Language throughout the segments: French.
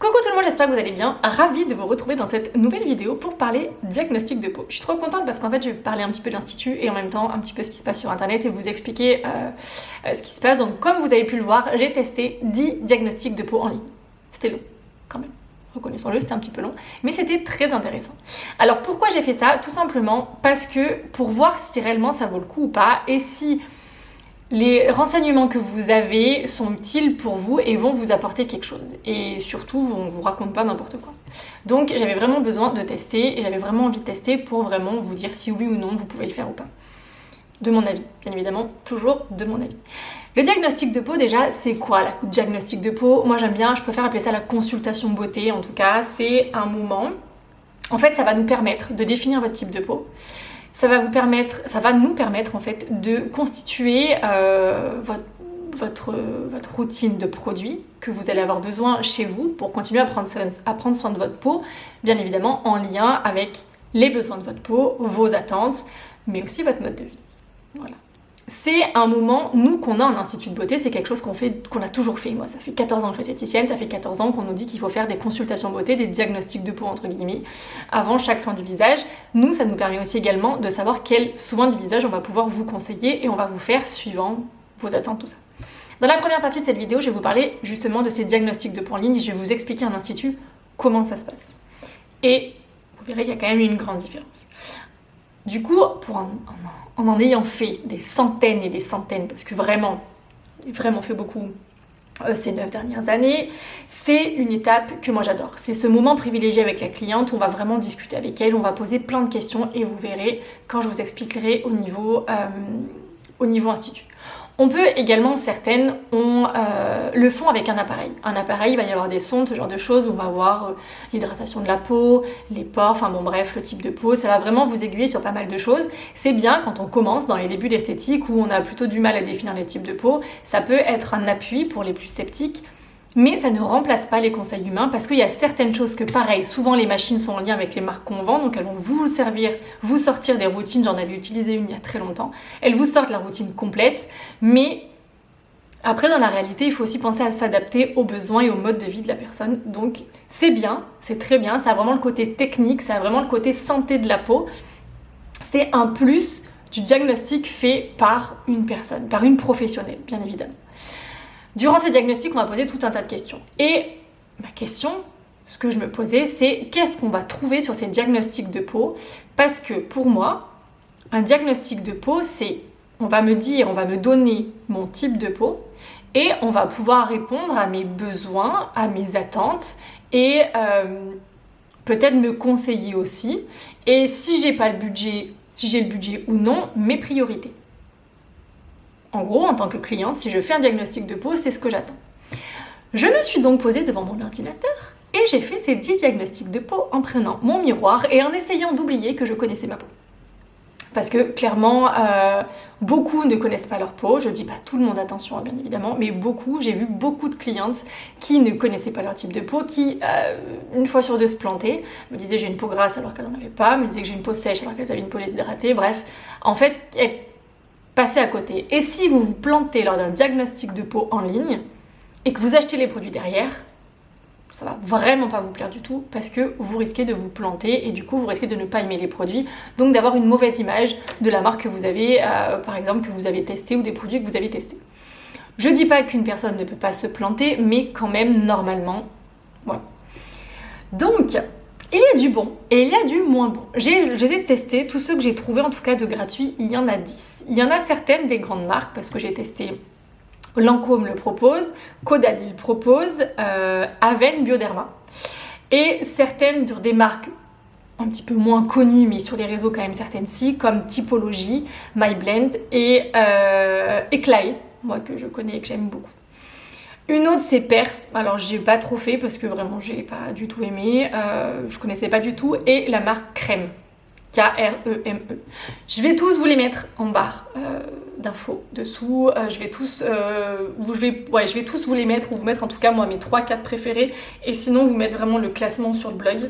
Coucou tout le monde, j'espère que vous allez bien. Ravie de vous retrouver dans cette nouvelle vidéo pour parler diagnostic de peau. Je suis trop contente parce qu'en fait je vais parler un petit peu de l'Institut et en même temps un petit peu ce qui se passe sur internet et vous expliquer ce qui se passe. Donc comme vous avez pu le voir, j'ai testé 10 diagnostics de peau en ligne. C'était long quand même. Reconnaissons-le, c'était un petit peu long, mais c'était très intéressant. Alors pourquoi j'ai fait ça? Tout simplement parce que pour voir si réellement ça vaut le coup ou pas et si les renseignements que vous avez sont utiles pour vous et vont vous apporter quelque chose. Et surtout, on ne vous raconte pas n'importe quoi. Donc j'avais vraiment besoin de tester et j'avais vraiment envie de tester pour vraiment vous dire si oui ou non vous pouvez le faire ou pas. De mon avis, bien évidemment, toujours de mon avis. Le diagnostic de peau déjà, c'est quoi le diagnostic de peau? Moi j'aime bien, je préfère appeler ça la consultation beauté en tout cas. C'est un moment, en fait ça va nous permettre de définir votre type de peau. Ça va nous permettre en fait de constituer votre routine de produits que vous allez avoir besoin chez vous pour continuer à prendre soin de votre peau, bien évidemment en lien avec les besoins de votre peau, vos attentes, mais aussi votre mode de vie. Voilà. C'est un moment, nous, qu'on a en institut de beauté, c'est quelque chose qu'on a toujours fait. Moi, ça fait 14 ans que je suis esthéticienne, ça fait 14 ans qu'on nous dit qu'il faut faire des consultations beauté, des diagnostics de peau, entre guillemets, avant chaque soin du visage. Nous, ça nous permet aussi également de savoir quel soin du visage on va pouvoir vous conseiller et on va vous faire suivant vos attentes, tout ça. Dans la première partie de cette vidéo, je vais vous parler justement de ces diagnostics de peau en ligne et je vais vous expliquer en institut comment ça se passe. Et vous verrez qu'il y a quand même une grande différence. Du coup, en ayant fait des centaines et des centaines, parce que vraiment, j'ai vraiment fait beaucoup ces 9 dernières années, c'est une étape que moi j'adore. C'est ce moment privilégié avec la cliente où on va vraiment discuter avec elle, on va poser plein de questions et vous verrez quand je vous expliquerai au niveau institut. On peut également, certaines le font avec un appareil. Un appareil, il va y avoir des sondes, ce genre de choses, où on va voir l'hydratation de la peau, les pores, enfin bon bref, le type de peau, ça va vraiment vous aiguiller sur pas mal de choses. C'est bien quand on commence dans les débuts d'esthétique où on a plutôt du mal à définir les types de peau, ça peut être un appui pour les plus sceptiques, mais ça ne remplace pas les conseils humains parce qu'il y a certaines choses que pareil, souvent les machines sont en lien avec les marques qu'on vend, donc elles vont vous sortir des routines, j'en avais utilisé une il y a très longtemps, elles vous sortent la routine complète, mais après dans la réalité il faut aussi penser à s'adapter aux besoins et au mode de vie de la personne, donc c'est bien, c'est très bien, ça a vraiment le côté technique, ça a vraiment le côté santé de la peau, c'est un plus du diagnostic fait par une personne, par une professionnelle bien évidemment. Durant ces diagnostics, on va poser tout un tas de questions. Et ma question, ce que je me posais, c'est qu'est-ce qu'on va trouver sur ces diagnostics de peau? Parce que pour moi, un diagnostic de peau, c'est, on va me donner mon type de peau et on va pouvoir répondre à mes besoins, à mes attentes et peut-être me conseiller aussi. Et si j'ai le budget ou non, mes priorités. En gros, en tant que cliente, si je fais un diagnostic de peau, c'est ce que j'attends. Je me suis donc posée devant mon ordinateur et j'ai fait ces 10 diagnostics de peau en prenant mon miroir et en essayant d'oublier que je connaissais ma peau. Parce que clairement, beaucoup ne connaissent pas leur peau. Je dis pas tout le monde, attention bien évidemment, mais j'ai vu beaucoup de clientes qui ne connaissaient pas leur type de peau, qui une fois sur deux se plantaient, me disaient j'ai une peau grasse alors qu'elle n'en avait pas, me disaient que j'ai une peau sèche alors qu'elles avaient une peau déshydratée, bref. En fait, passez à côté. Et si vous vous plantez lors d'un diagnostic de peau en ligne et que vous achetez les produits derrière, ça va vraiment pas vous plaire du tout parce que vous risquez de vous planter et du coup vous risquez de ne pas aimer les produits, donc d'avoir une mauvaise image de la marque que vous avez, par exemple que vous avez testé ou des produits que vous avez testés. Je dis pas qu'une personne ne peut pas se planter, mais quand même normalement, voilà. Donc, il y a du bon et il y a du moins bon. Je les ai testés, tous ceux que j'ai trouvés en tout cas de gratuits, il y en a 10. Il y en a certaines des grandes marques parce que j'ai testé Lancôme le propose, Caudalie le propose, Aven, Bioderma. Et certaines des marques un petit peu moins connues mais sur les réseaux quand même certaines-ci, comme Typologie, MyBlend et Eclair, moi que je connais et que j'aime beaucoup. Une autre c'est Perse, alors j'ai pas trop fait parce que vraiment j'ai pas du tout aimé, je connaissais pas du tout, et la marque Crème, K-R-E-M-E. Je vais tous vous les mettre en barre d'infos dessous, je vais tous vous les mettre, ou vous mettre en tout cas moi mes 3-4 préférés, et sinon vous mettre vraiment le classement sur le blog.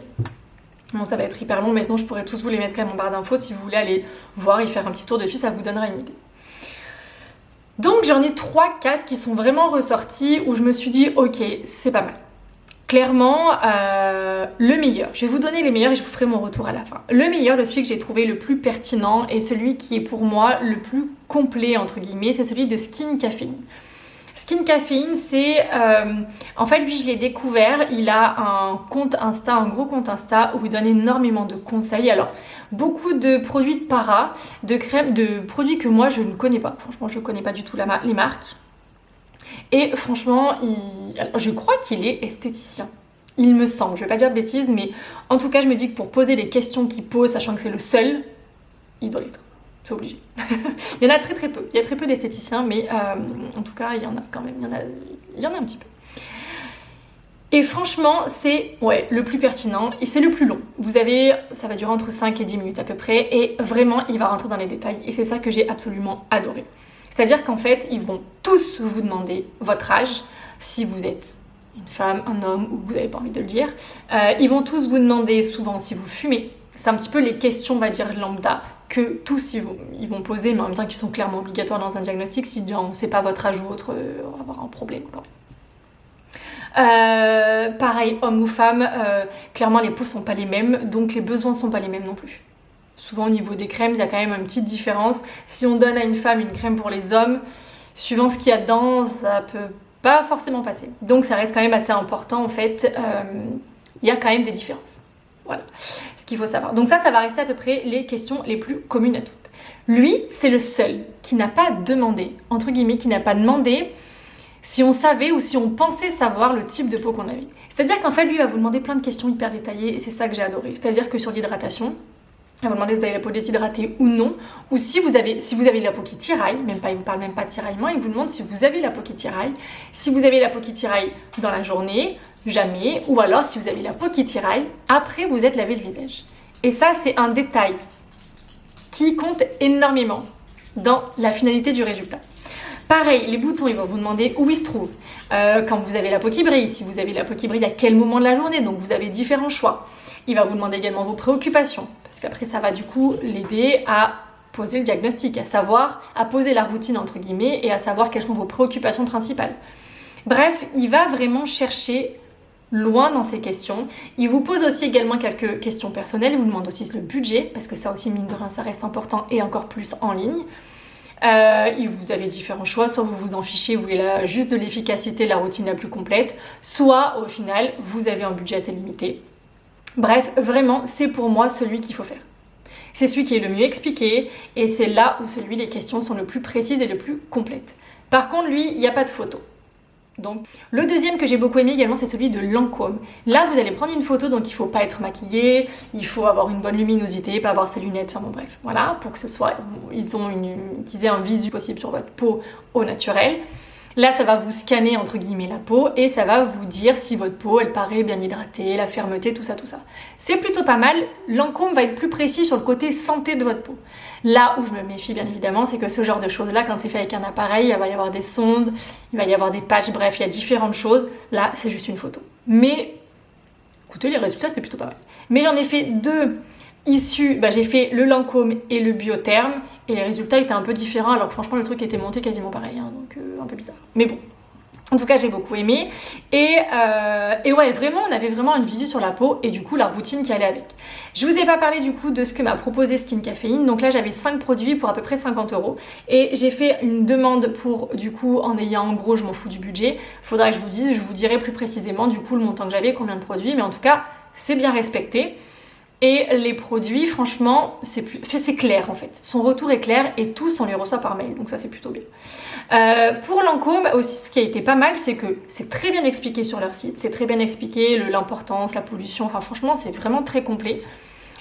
Bon, ça va être hyper long mais sinon je pourrais tous vous les mettre quand même en barre d'infos si vous voulez aller voir et faire un petit tour dessus, ça vous donnera une idée. Donc j'en ai 3-4 qui sont vraiment ressortis où je me suis dit ok, c'est pas mal. Clairement, le meilleur. Je vais vous donner les meilleurs et je vous ferai mon retour à la fin. Le meilleur, celui que j'ai trouvé le plus pertinent et celui qui est pour moi le plus complet, entre guillemets, c'est celui de Skin Caffeine. Skin Caffeine, c'est... en fait, lui, je l'ai découvert. Il a un compte Insta, un gros compte Insta où il donne énormément de conseils. Alors, beaucoup de produits de para, de crèmes, de produits que moi, je ne connais pas. Franchement, je ne connais pas du tout les marques. Et franchement, alors, je crois qu'il est esthéticien. Il me semble, je vais pas dire de bêtises, mais en tout cas, je me dis que pour poser les questions qu'il pose, sachant que c'est le seul, il doit l'être. C'est obligé. Il y en a très peu. Il y a très peu d'esthéticiens, mais en tout cas, il y en a quand même. Il y en a un petit peu. Et franchement, c'est le plus pertinent et c'est le plus long. Ça va durer entre 5 et 10 minutes à peu près, et vraiment, il va rentrer dans les détails. Et c'est ça que j'ai absolument adoré. C'est-à-dire qu'en fait, ils vont tous vous demander votre âge, si vous êtes une femme, un homme, ou vous n'avez pas envie de le dire. Ils vont tous vous demander souvent si vous fumez. C'est un petit peu les questions, on va dire, lambda, que tous ils vont poser, mais en même temps qui sont clairement obligatoires dans un diagnostic. Si on ne sait pas votre âge ou autre, on va avoir un problème quand même. Pareil, homme ou femme, clairement les peaux sont pas les mêmes, donc les besoins sont pas les mêmes non plus. Souvent au niveau des crèmes, il y a quand même une petite différence. Si on donne à une femme une crème pour les hommes, suivant ce qu'il y a dedans, ça peut pas forcément passer. Donc ça reste quand même assez important en fait. Il y a quand même des différences. Voilà ce qu'il faut savoir. Donc ça va rester à peu près les questions les plus communes à toutes. Lui, c'est le seul qui n'a pas demandé, entre guillemets, qui n'a pas demandé si on savait ou si on pensait savoir le type de peau qu'on avait. C'est-à-dire qu'en fait, lui, il va vous demander plein de questions hyper détaillées et c'est ça que j'ai adoré. C'est-à-dire que sur l'hydratation, il va vous demander si vous avez la peau déshydratée ou non, ou si vous avez la peau qui tiraille, il ne vous parle même pas de tiraillement, il vous demande si vous avez la peau qui tiraille, si vous avez la peau qui tiraille dans la journée, jamais, ou alors si vous avez la peau qui tiraille après vous êtes lavé le visage. Et ça, c'est un détail qui compte énormément dans la finalité du résultat. Pareil, les boutons, ils vont vous demander où ils se trouvent. Quand vous avez la peau qui brille, si vous avez la peau qui brille, à quel moment de la journée, donc vous avez différents choix. Il va vous demander également vos préoccupations, parce qu'après ça va du coup l'aider à poser le diagnostic, à poser la routine entre guillemets et à savoir quelles sont vos préoccupations principales. Bref, il va vraiment chercher loin dans ces questions. Il vous pose aussi également quelques questions personnelles, il vous demande aussi le budget, parce que ça aussi mine de rien ça reste important et encore plus en ligne. Vous avez différents choix, soit vous vous en fichez, vous voulez juste de l'efficacité, la routine la plus complète, soit au final vous avez un budget assez limité. Bref, vraiment, c'est pour moi celui qu'il faut faire. C'est celui qui est le mieux expliqué et c'est là où les questions sont le plus précises et le plus complètes. Par contre, lui, il n'y a pas de photo. Donc, le deuxième que j'ai beaucoup aimé également, c'est celui de Lancôme. Là, vous allez prendre une photo, donc il ne faut pas être maquillé, il faut avoir une bonne luminosité, pas avoir ses lunettes, enfin bon bref, voilà, pour que qu'ils aient un visu possible sur votre peau au naturel. Là, ça va vous scanner entre guillemets la peau et ça va vous dire si votre peau, elle paraît bien hydratée, la fermeté, tout ça. C'est plutôt pas mal. Lancôme va être plus précis sur le côté santé de votre peau. Là où je me méfie bien évidemment, c'est que ce genre de choses-là, quand c'est fait avec un appareil, il va y avoir des sondes, il va y avoir des patchs, bref, il y a différentes choses. Là, c'est juste une photo. Mais, écoutez, les résultats, c'était plutôt pas mal. Mais j'en ai fait deux issus, j'ai fait le Lancôme et le Biotherm et les résultats étaient un peu différents alors que franchement le truc était monté quasiment pareil, donc un peu bizarre. Mais bon, en tout cas j'ai beaucoup aimé et ouais, vraiment on avait vraiment une visu sur la peau et du coup la routine qui allait avec. Je vous ai pas parlé du coup de ce que m'a proposé Skin Caffeine, donc là j'avais 5 produits pour à peu près 50 € et j'ai fait une demande pour du coup en ayant en gros, je m'en fous du budget, faudra que je vous dise, je vous dirai plus précisément du coup le montant que j'avais, combien de produits, mais en tout cas c'est bien respecté. Et les produits, franchement, c'est clair en fait. Son retour est clair et tous on les reçoit par mail, donc ça c'est plutôt bien. Pour Lancôme aussi, ce qui a été pas mal, c'est que c'est très bien expliqué sur leur site, c'est très bien expliqué l'importance, la pollution, enfin franchement c'est vraiment très complet.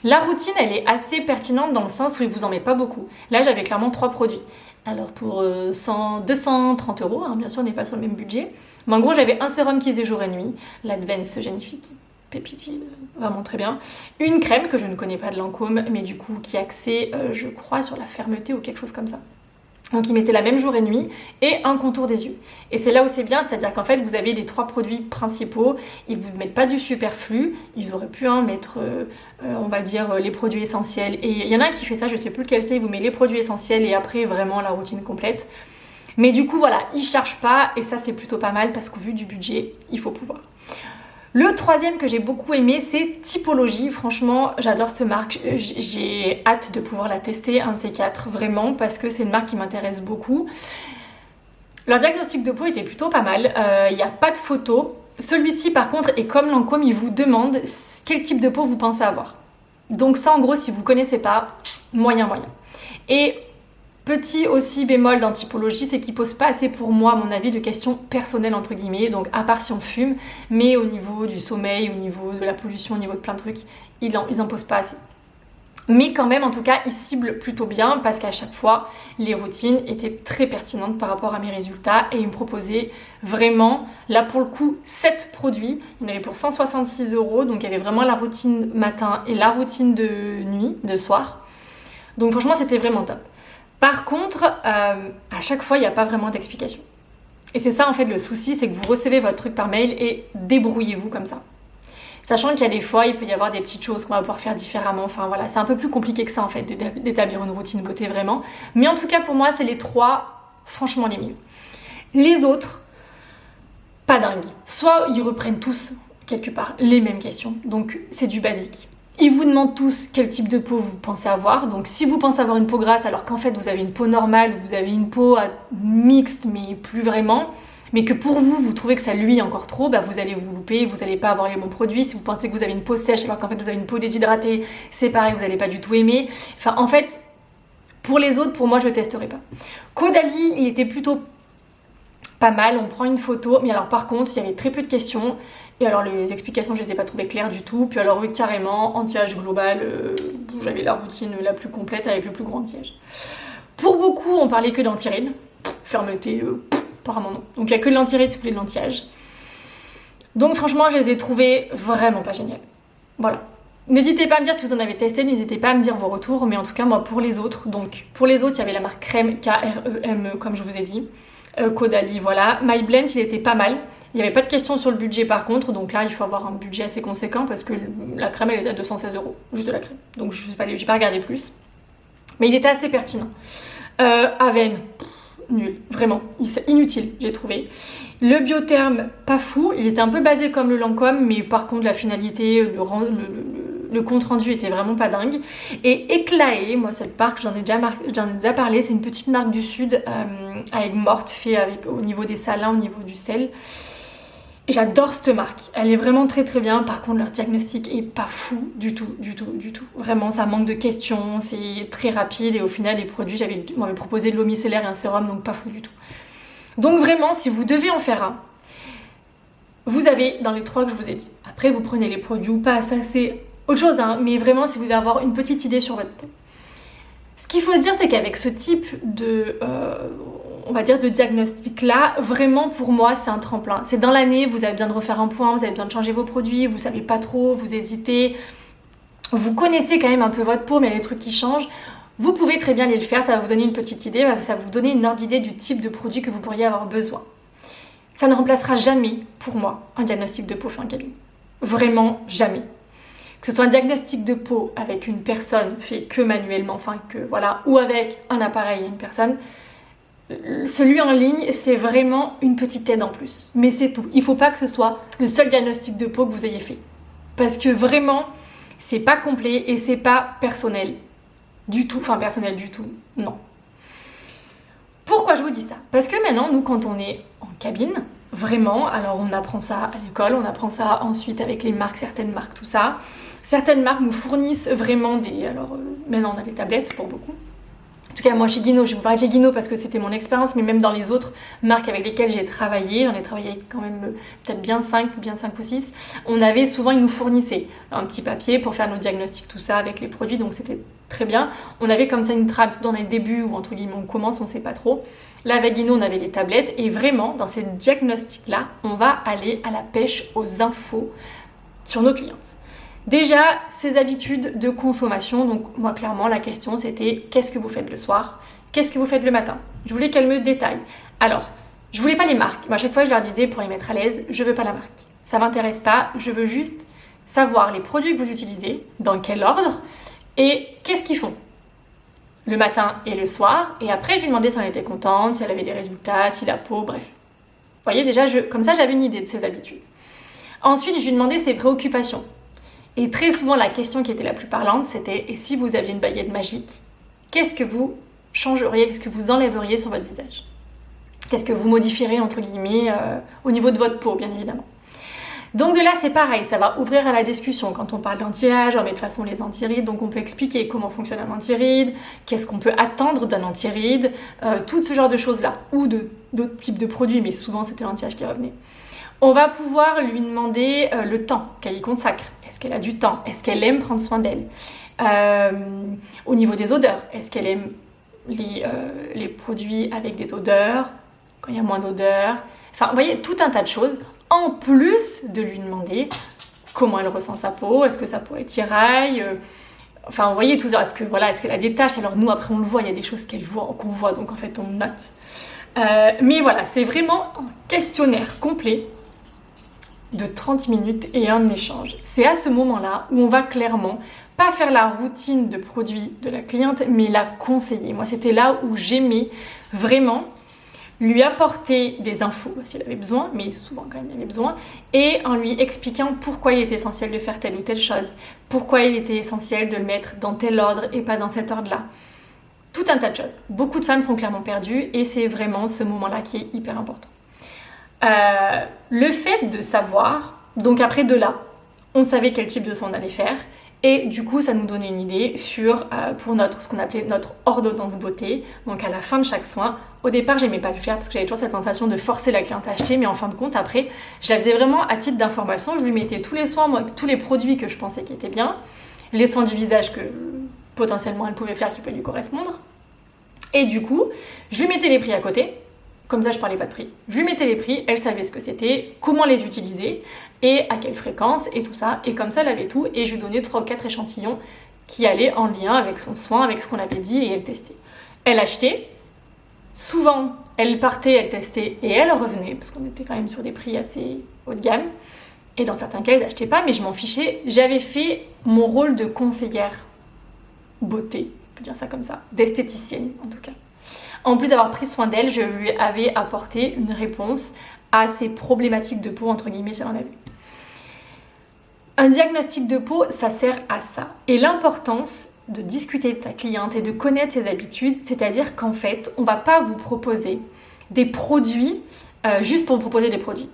La routine, elle est assez pertinente dans le sens où ils vous en mettent pas beaucoup. Là j'avais clairement 3 produits. Alors pour 230 €, bien sûr on n'est pas sur le même budget, mais en gros j'avais un sérum qui faisait jour et nuit, l'Advance Génifique. Pépite, vraiment très bien. Une crème que je ne connais pas de Lancôme, mais du coup qui est axée, je crois, sur la fermeté ou quelque chose comme ça. Donc ils mettaient la même jour et nuit et un contour des yeux. Et c'est là où c'est bien, c'est-à-dire qu'en fait vous avez les 3 produits principaux, ils vous mettent pas du superflu, ils auraient pu mettre, on va dire, les produits essentiels. Et il y en a un qui fait ça, je sais plus lequel c'est, il vous met les produits essentiels et après vraiment la routine complète. Mais du coup voilà, ils chargent pas et ça c'est plutôt pas mal parce qu'au vu du budget, il faut pouvoir. Le troisième que j'ai beaucoup aimé, c'est Typologie. Franchement, j'adore cette marque. J'ai hâte de pouvoir la tester, un de ces quatre, vraiment, parce que c'est une marque qui m'intéresse beaucoup. Leur diagnostic de peau était plutôt pas mal. Il n'y a pas de photo. Celui-ci, par contre, est comme Lancôme, il vous demande quel type de peau vous pensez avoir. Donc ça, en gros, si vous connaissez pas, moyen. Et petit aussi bémol dans Typologie, c'est qu'ils posent pas assez pour moi, à mon avis, de questions personnelles entre guillemets, donc à part si on fume, mais au niveau du sommeil, au niveau de la pollution, au niveau de plein de trucs, ils en posent pas assez. Mais quand même, en tout cas, ils ciblent plutôt bien parce qu'à chaque fois, les routines étaient très pertinentes par rapport à mes résultats et ils me proposaient vraiment, là pour le coup, 7 produits. Il y en avait pour 166 €, donc il y avait vraiment la routine matin et la routine de nuit, de soir. Donc franchement, c'était vraiment top. Par contre, à chaque fois, il n'y a pas vraiment d'explication. Et c'est ça en fait le souci, c'est que vous recevez votre truc par mail et débrouillez-vous comme ça. Sachant qu'il y a des fois, il peut y avoir des petites choses qu'on va pouvoir faire différemment. Enfin voilà, c'est un peu plus compliqué que ça en fait d'établir une routine beauté vraiment. Mais en tout cas pour moi, c'est les 3 franchement les mieux. Les autres, pas dingue. Soit ils reprennent tous quelque part les mêmes questions, donc c'est du basique. Ils vous demandent tous quel type de peau vous pensez avoir. Donc si vous pensez avoir une peau grasse alors qu'en fait vous avez une peau normale ou vous avez une peau mixte mais plus vraiment, mais que pour vous, vous trouvez que ça luit encore trop, bah vous allez vous louper, vous n'allez pas avoir les bons produits. Si vous pensez que vous avez une peau sèche alors qu'en fait vous avez une peau déshydratée, c'est pareil, vous n'allez pas du tout aimer. Enfin en fait, pour les autres, pour moi je ne testerai pas. Caudalie, il était plutôt pas mal, on prend une photo, mais alors par contre, il y avait très peu de questions. Et alors les explications, je les ai pas trouvées claires du tout. Puis alors oui, carrément, anti-âge global, j'avais la routine la plus complète avec le plus grand anti-âge. Pour beaucoup, on parlait que d'anti-rides. Fermeté, apparemment non. Donc il n'y a que de l'anti-rides si vous voulez de l'anti-âge. Donc franchement, je les ai trouvées vraiment pas géniales. Voilà. N'hésitez pas à me dire si vous en avez testé, n'hésitez pas à me dire vos retours. Mais en tout cas, moi, pour les autres, il y avait la marque Crème, K-R-E-M-E, comme je vous ai dit. Caudalie, voilà. My Blend, il était pas mal. Il n'y avait pas de question sur le budget par contre, donc là il faut avoir un budget assez conséquent parce que la crème elle était à 216 €, juste de la crème. Donc je sais pas, j'ai pas regardé plus. Mais il était assez pertinent. Avène, nul, vraiment, c'est inutile, j'ai trouvé. Le Biotherme, pas fou, il était un peu basé comme le Lancôme, mais par contre la finalité, le compte rendu était vraiment pas dingue. Et Eclaé, moi cette marque, j'en ai déjà parlé, c'est une petite marque du sud avec Morte, fait au niveau des salins, au niveau du sel. Et j'adore cette marque, elle est vraiment très très bien. Par contre leur diagnostic est pas fou du tout. Vraiment ça manque de questions, c'est très rapide et au final les produits, on m'avait proposé de l'eau micellaire et un sérum, donc pas fou du tout. Donc vraiment si vous devez en faire un, vous avez dans les 3 que je vous ai dit. Après vous prenez les produits ou pas, ça c'est autre chose, hein, mais vraiment si vous voulez avoir une petite idée sur votre peau. Ce qu'il faut se dire c'est qu'avec ce type de... on va dire de diagnostic là, vraiment pour moi c'est un tremplin. C'est dans l'année, vous avez besoin de refaire un point, vous avez besoin de changer vos produits, vous savez pas trop, vous hésitez, vous connaissez quand même un peu votre peau mais il y a des trucs qui changent. Vous pouvez très bien aller le faire, ça va vous donner une petite idée, ça va vous donner une ordre d'idée du type de produit que vous pourriez avoir besoin. Ça ne remplacera jamais pour moi un diagnostic de peau fait en cabine. Vraiment jamais. Que ce soit un diagnostic de peau avec une personne fait que manuellement, ou avec un appareil et une personne, celui en ligne, c'est vraiment une petite aide en plus. Mais c'est tout. Il ne faut pas que ce soit le seul diagnostic de peau que vous ayez fait. Parce que vraiment, c'est pas complet et c'est pas personnel. Du tout. Enfin, personnel du tout. Non. Pourquoi je vous dis ça? Parce que maintenant, nous, quand on est en cabine, vraiment, alors on apprend ça à l'école, on apprend ça ensuite avec les marques, certaines marques, tout ça. Certaines marques nous fournissent vraiment des... Alors, maintenant, on a les tablettes pour beaucoup. En tout cas, moi, chez Guino, je vais vous parler de chez Guino parce que c'était mon expérience, mais même dans les autres marques avec lesquelles j'ai travaillé, j'en ai travaillé quand même peut-être bien 5 ou 6, ils nous fournissaient un petit papier pour faire nos diagnostics, tout ça, avec les produits, donc c'était très bien. On avait comme ça une trame dans les débuts où, entre guillemets, on commence, on sait pas trop. Là, avec Guino, on avait les tablettes, et vraiment, dans ces diagnostics-là, on va aller à la pêche aux infos sur nos clientes. Déjà, ces habitudes de consommation, donc moi clairement la question c'était qu'est-ce que vous faites le soir, qu'est-ce que vous faites le matin. Je voulais qu'elle me détaille. Alors, je voulais pas les marques, moi, à chaque fois je leur disais pour les mettre à l'aise, je veux pas la marque. Ça m'intéresse pas, je veux juste savoir les produits que vous utilisez, dans quel ordre et qu'est-ce qu'ils font. Le matin et le soir, et après je lui demandais si elle était contente, si elle avait des résultats, si la peau, bref. Vous voyez déjà, comme ça j'avais une idée de ses habitudes. Ensuite, je lui demandais ses préoccupations. Et très souvent, la question qui était la plus parlante, c'était « Et si vous aviez une baguette magique, qu'est-ce que vous changeriez, qu'est-ce que vous enlèveriez sur votre visage ? Qu'est-ce que vous modifieriez, entre guillemets, au niveau de votre peau, bien évidemment ?» Donc de là, c'est pareil, ça va ouvrir à la discussion. Quand on parle d'anti-âge, on met de toute façon les anti-rides, donc on peut expliquer comment fonctionne un anti-ride, qu'est-ce qu'on peut attendre d'un anti-ride, tout ce genre de choses-là, ou d'autres types de produits, mais souvent c'était l'anti-âge qui revenait. On va pouvoir lui demander le temps qu'elle y consacre. Est-ce qu'elle a du temps? Est-ce qu'elle aime prendre soin d'elle? Au niveau des odeurs, est-ce qu'elle aime les produits avec des odeurs, quand il y a moins d'odeurs? Enfin, vous voyez, tout un tas de choses. En plus de lui demander comment elle ressent sa peau, est-ce que sa peau est tiraille, enfin vous voyez tout ça, est-ce qu'elle a des taches? Alors nous après on le voit, il y a des choses qu'on voit, donc en fait on note. Mais voilà, c'est vraiment un questionnaire complet de 30 minutes et un échange. C'est à ce moment-là où on va clairement pas faire la routine de produits de la cliente, mais la conseiller. Moi c'était là où j'aimais vraiment lui apporter des infos s'il avait besoin, mais souvent quand même il avait besoin, et en lui expliquant pourquoi il était essentiel de faire telle ou telle chose, pourquoi il était essentiel de le mettre dans tel ordre et pas dans cet ordre-là. Tout un tas de choses. Beaucoup de femmes sont clairement perdues et c'est vraiment ce moment-là qui est hyper important. Le fait de savoir, donc après de là, on savait quel type de soin on allait faire, et du coup, ça nous donnait une idée sur, pour ce qu'on appelait notre ordonnance beauté. Donc à la fin de chaque soin, au départ, j'aimais pas le faire parce que j'avais toujours cette sensation de forcer la cliente à acheter, mais en fin de compte, après, je la faisais vraiment à titre d'information. Je lui mettais tous les soins, tous les produits que je pensais qui étaient bien, les soins du visage que potentiellement elle pouvait faire qui pouvaient lui correspondre. Et du coup, je lui mettais les prix à côté. Comme ça, je parlais pas de prix. Je lui mettais les prix, elle savait ce que c'était, comment les utiliser, et à quelle fréquence, et tout ça. Et comme ça, elle avait tout, et je lui donnais 3 ou 4 échantillons qui allaient en lien avec son soin, avec ce qu'on avait dit, et elle testait. Elle achetait. Souvent, elle partait, elle testait, et elle revenait, parce qu'on était quand même sur des prix assez haut de gamme. Et dans certains cas, elle n'achetait pas, mais je m'en fichais. J'avais fait mon rôle de conseillère beauté, on peut dire ça comme ça, d'esthéticienne en tout cas. En plus d'avoir pris soin d'elle, je lui avais apporté une réponse à ses problématiques de peau, entre guillemets, si elle en avait. Un diagnostic de peau, ça sert à ça. Et l'importance de discuter de sa cliente et de connaître ses habitudes, c'est-à-dire qu'en fait, on ne va pas vous proposer des produits juste pour vous proposer des produits.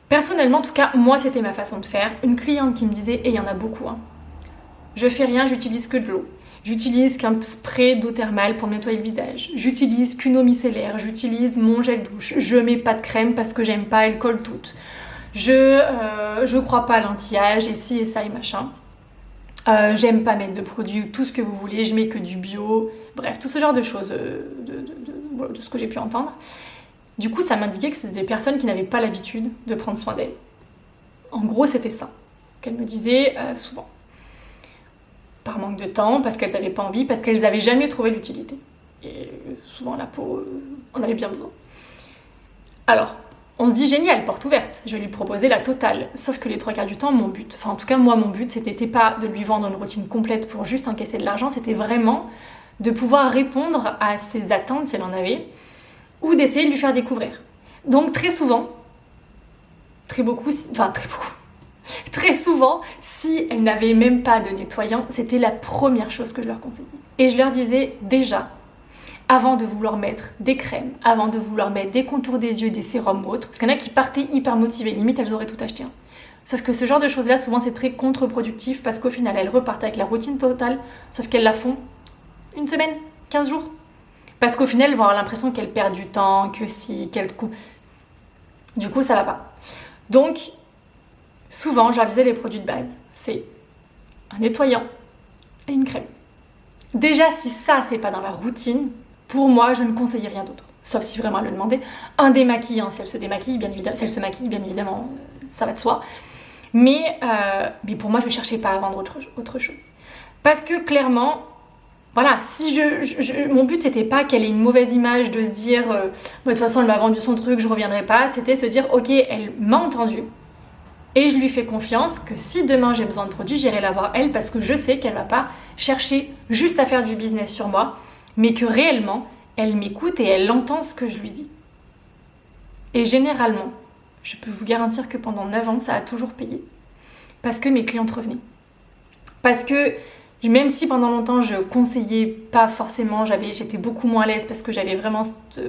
Personnellement, en tout cas, moi, c'était ma façon de faire. Une cliente qui me disait, et il y en a beaucoup, hein, je fais rien, j'utilise que de l'eau. J'utilise qu'un spray d'eau thermale pour nettoyer le visage. J'utilise qu'une eau micellaire. J'utilise mon gel douche. Je mets pas de crème parce que j'aime pas, elle colle toute. Je crois pas à l'anti-âge et ci et ça et machin. J'aime pas mettre de produits, tout ce que vous voulez. Je mets que du bio. Bref, tout ce genre de choses de ce que j'ai pu entendre. Du coup, ça m'indiquait que c'était des personnes qui n'avaient pas l'habitude de prendre soin d'elles. En gros, c'était ça qu'elle me disait souvent. Par manque de temps, parce qu'elles n'avaient pas envie, parce qu'elles n'avaient jamais trouvé l'utilité. Et souvent la peau, on avait bien besoin. Alors, on se dit génial, porte ouverte, je vais lui proposer la totale. Sauf que les 3/4 du temps, mon but, enfin en tout cas moi mon but, c'était pas de lui vendre une routine complète pour juste encaisser de l'argent, c'était vraiment de pouvoir répondre à ses attentes si elle en avait, ou d'essayer de lui faire découvrir. Donc très souvent, très souvent, si elles n'avaient même pas de nettoyant, c'était la première chose que je leur conseillais. Et je leur disais déjà, avant de vouloir mettre des crèmes, avant de vouloir mettre des contours des yeux, des sérums ou autres, parce qu'il y en a qui partaient hyper motivées, limite elles auraient tout acheté. Hein. Sauf que ce genre de choses-là, souvent c'est très contre-productif parce qu'au final elles repartent avec la routine totale, sauf qu'elles la font une semaine, 15 jours. Parce qu'au final elles vont avoir l'impression qu'elles perdent du temps, que si, qu'elles... Du coup ça va pas. Donc, souvent, je leur disais les produits de base, c'est un nettoyant et une crème. Déjà, si ça, c'est pas dans la routine, pour moi, je ne conseillais rien d'autre. Sauf si vraiment elle le demandait. Un démaquillant, si elle se démaquille, bien évidemment, si elle se maquille, bien évidemment, ça va de soi. Mais pour moi, je ne cherchais pas à vendre autre chose. Parce que clairement, voilà, si mon but, c'était pas qu'elle ait une mauvaise image de se dire de toute façon, elle m'a vendu son truc, je reviendrai pas. C'était se dire, ok, elle m'a entendu. Et je lui fais confiance que si demain j'ai besoin de produits, j'irai la voir elle parce que je sais qu'elle va pas chercher juste à faire du business sur moi, mais que réellement, elle m'écoute et elle entend ce que je lui dis. Et généralement, je peux vous garantir que pendant 9 ans, ça a toujours payé. Parce que mes clientes revenaient. Parce que même si pendant longtemps je conseillais pas forcément, j'étais beaucoup moins à l'aise parce que j'avais vraiment cette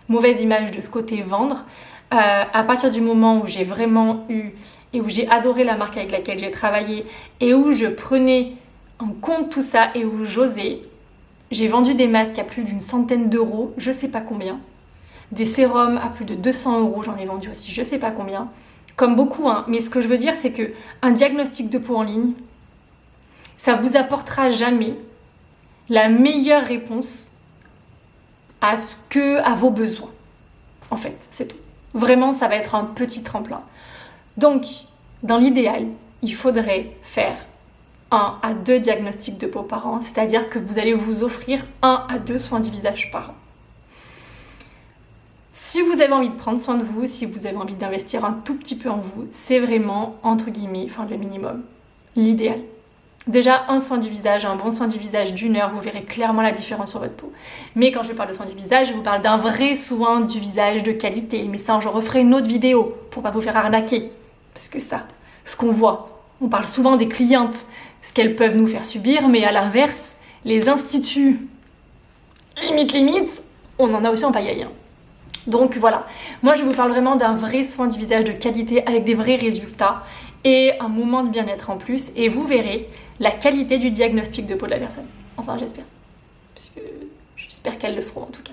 mauvaise image de ce côté vendre, à partir du moment où j'ai vraiment eu et où j'ai adoré la marque avec laquelle j'ai travaillé et où je prenais en compte tout ça et où j'osais, j'ai vendu des masques à plus d'une centaine d'euros, je sais pas combien. Des sérums à plus de 200 euros, j'en ai vendu aussi, je sais pas combien. Comme beaucoup, hein. Mais ce que je veux dire, c'est que un diagnostic de peau en ligne, ça vous apportera jamais la meilleure réponse à vos besoins. En fait, c'est tout. Vraiment, ça va être un petit tremplin. Donc, dans l'idéal, il faudrait faire 1 à 2 diagnostics de peau par an, c'est-à-dire que vous allez vous offrir 1 à 2 soins du visage par an. Si vous avez envie de prendre soin de vous, si vous avez envie d'investir un tout petit peu en vous, c'est vraiment, entre guillemets, le minimum, l'idéal. Déjà, un soin du visage, un bon soin du visage d'1 heure, vous verrez clairement la différence sur votre peau. Mais quand je parle de soin du visage, je vous parle d'un vrai soin du visage de qualité. Mais ça, je referai une autre vidéo pour pas vous faire arnaquer. Parce que ça, ce qu'on voit, on parle souvent des clientes, ce qu'elles peuvent nous faire subir, mais à l'inverse, les instituts, limite, on en a aussi en pagaille. Donc voilà, moi je vous parle vraiment d'un vrai soin du visage de qualité avec des vrais résultats et un moment de bien-être en plus, et vous verrez la qualité du diagnostic de peau de la personne. Enfin, j'espère. Puisque j'espère qu'elles le feront en tout cas.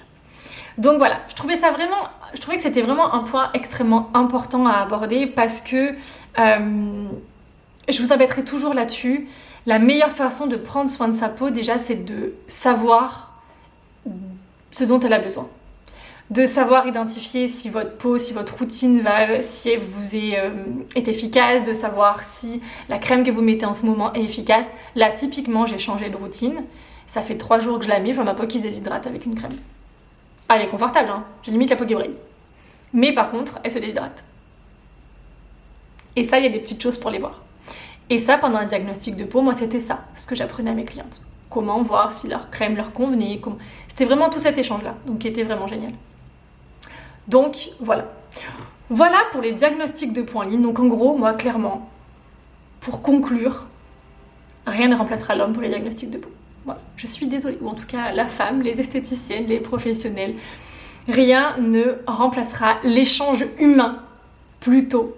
Donc voilà, je trouvais que c'était vraiment un point extrêmement important à aborder parce que je vous embêterai toujours là-dessus. La meilleure façon de prendre soin de sa peau, déjà, c'est de savoir ce dont elle a besoin. De savoir identifier si votre peau, si votre routine si elle vous est efficace, de savoir si la crème que vous mettez en ce moment est efficace. Là, typiquement, j'ai changé de routine. Ça fait 3 jours que je la mets, je vois ma peau qui se déshydrate avec une crème. Ah, elle est confortable, hein. J'ai limite la peau qui brille. Mais par contre, elle se déshydrate. Et ça, il y a des petites choses pour les voir. Et ça, pendant un diagnostic de peau, moi, c'était ça, ce que j'apprenais à mes clientes. Comment voir si leur crème leur convenait. C'était vraiment tout cet échange-là, donc qui était vraiment génial. Donc, voilà. Voilà pour les diagnostics de peau en ligne. Donc, en gros, moi, clairement, pour conclure, rien ne remplacera l'homme pour les diagnostics de peau. Voilà, je suis désolée. Ou en tout cas, la femme, les esthéticiennes, les professionnels. Rien ne remplacera l'échange humain plutôt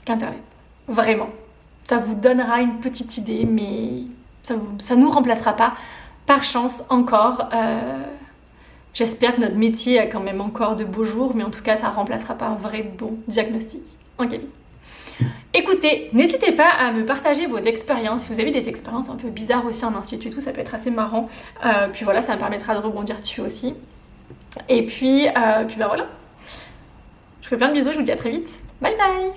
qu'Internet. Vraiment. Ça vous donnera une petite idée, mais ça nous remplacera pas. Par chance, encore... J'espère que notre métier a quand même encore de beaux jours, mais en tout cas, ça ne remplacera pas un vrai bon diagnostic en cabine. Écoutez, n'hésitez pas à me partager vos expériences. Si vous avez des expériences un peu bizarres aussi en institut, tout ça peut être assez marrant. Puis voilà, ça me permettra de rebondir dessus aussi. Et puis bah voilà. Je vous fais plein de bisous, je vous dis à très vite. Bye bye!